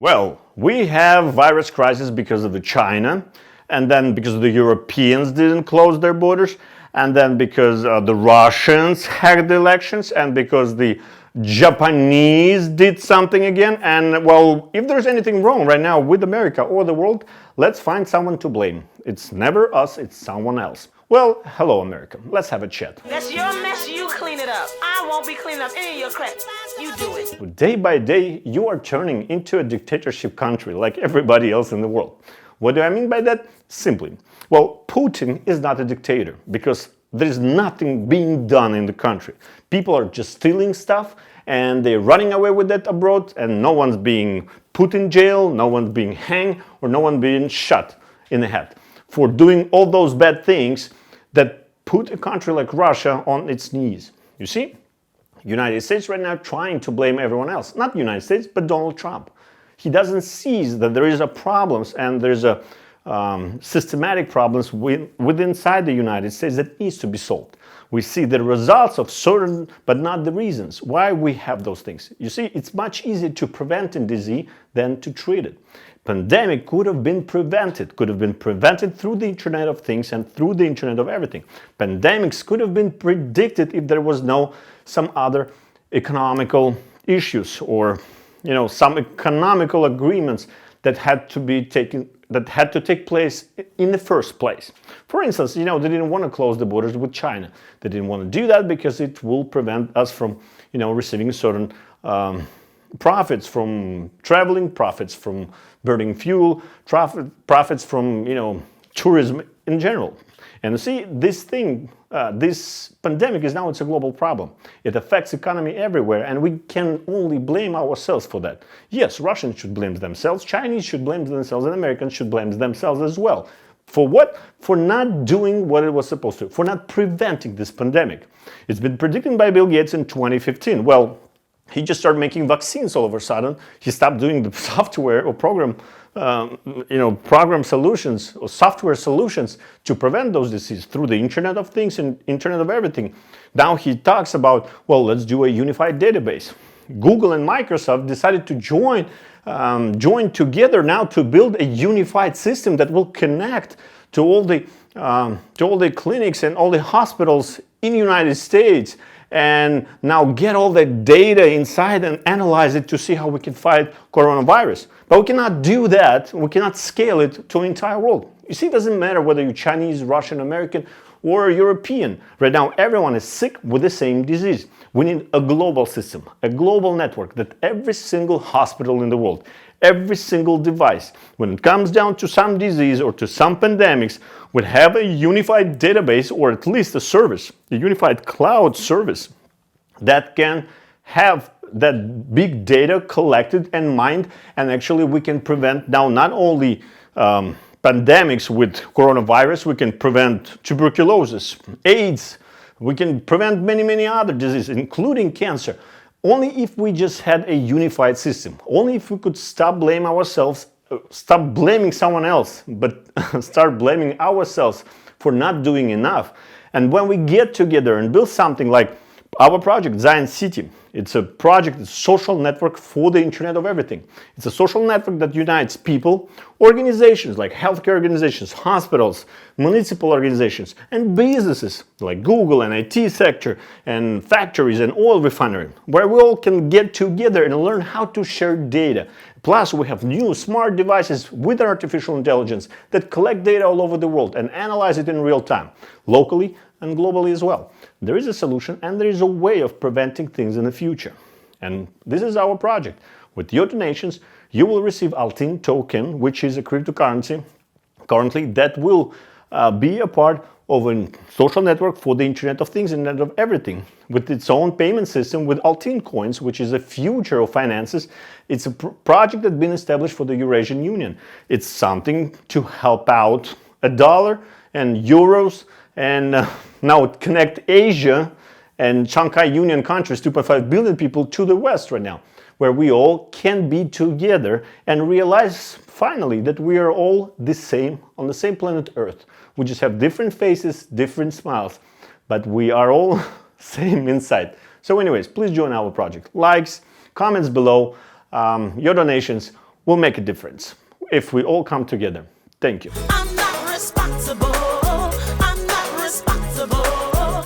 Well, we have virus crisis because of the China, and then because the Europeans didn't close their borders, and then because the Russians hacked the elections, and because the Japanese did something again. And well, if there's anything wrong right now with America or the world, let's find someone to blame. It's never us, it's someone else. Well, hello America, let's have a chat. That's your mess, you clean it up. I won't be cleaning up any of your crap. You do it. Day by day, you are turning into a dictatorship country like everybody else in the world. What do I mean by that? Simply, well, Putin is not a dictator because there is nothing being done in the country. People are just stealing stuff and they're running away with that abroad, and no one's being put in jail, no one's being hanged, or no one being shot in the head for doing all those bad things that put a country like Russia on its knees. You see, United States right now trying to blame everyone else. Not the United States, but Donald Trump. He doesn't see that there is a problems and there's a systematic problems inside the United States that needs to be solved. We see the results of certain, but not the reasons why we have those things. You see, it's much easier to prevent a disease than to treat it. Pandemic could have been prevented through the Internet of Things and through the Internet of Everything. Pandemics could have been predicted if there was some other economical issues or some economical agreements that had to take place in the first place. For instance, they didn't want to close the borders with China. They didn't want to do that because it will prevent us from, receiving certain profits from traveling, profits from burning fuel, profits from, tourism in general. And see, this pandemic it's a global problem. It affects economy everywhere, and we can only blame ourselves for that. Yes, Russians should blame themselves, Chinese should blame themselves, and Americans should blame themselves as well. For what? For not doing what it was supposed to, for not preventing this pandemic. It's been predicted by Bill Gates in 2015. Well, he just started making vaccines all of a sudden. He stopped doing the software or program solutions or software solutions to prevent those diseases through the Internet of Things and Internet of Everything. Now he talks about, well, let's do a unified database. Google and Microsoft decided to join together now to build a unified system that will connect to all the clinics and all the hospitals in the United States, and now get all that data inside and analyze it to see how we can fight coronavirus. But we cannot do that, we cannot scale it to the entire world. You see, it doesn't matter whether you're Chinese, Russian, American, or European. Right now, everyone is sick with the same disease. We need a global system, a global network that every single hospital in the world, every single device, when it comes down to some disease or to some pandemics, would have a unified database or at least a service, a unified cloud service that can have that big data collected and mined, and actually we can prevent now not only pandemics with coronavirus, we can prevent tuberculosis, AIDS, we can prevent many other diseases, including cancer. Only if we just had a unified system, only if we could stop blaming ourselves, stop blaming someone else, but start blaming ourselves for not doing enough. And when we get together and build something like our project, Zion.city, it's a project, it's a social network for the Internet of Everything. It's a social network that unites people, organizations like healthcare organizations, hospitals, municipal organizations, and businesses like Google and IT sector and factories and oil refinery, where we all can get together and learn how to share data. Plus, we have new smart devices with artificial intelligence that collect data all over the world and analyze it in real time, locally and globally as well. There is a solution and there is a way of preventing things in the future. And this is our project. With your donations, you will receive Altin token, which is a cryptocurrency currently that will be a part of a social network for the Internet of Things, Internet of Everything, with its own payment system with Altin coins, which is a future of finances. It's a project that's been established for the Eurasian Union. It's something to help out a dollar and euros and now connect Asia and Shanghai Union countries, 2.5 billion people, to the West right now, where we all can be together and realize finally that we are all the same on the same planet Earth. We just have different faces, different smiles, but we are all same inside. So anyways, please join our project. Likes, comments below, your donations will make a difference if we all come together. Thank you. I'm not responsible.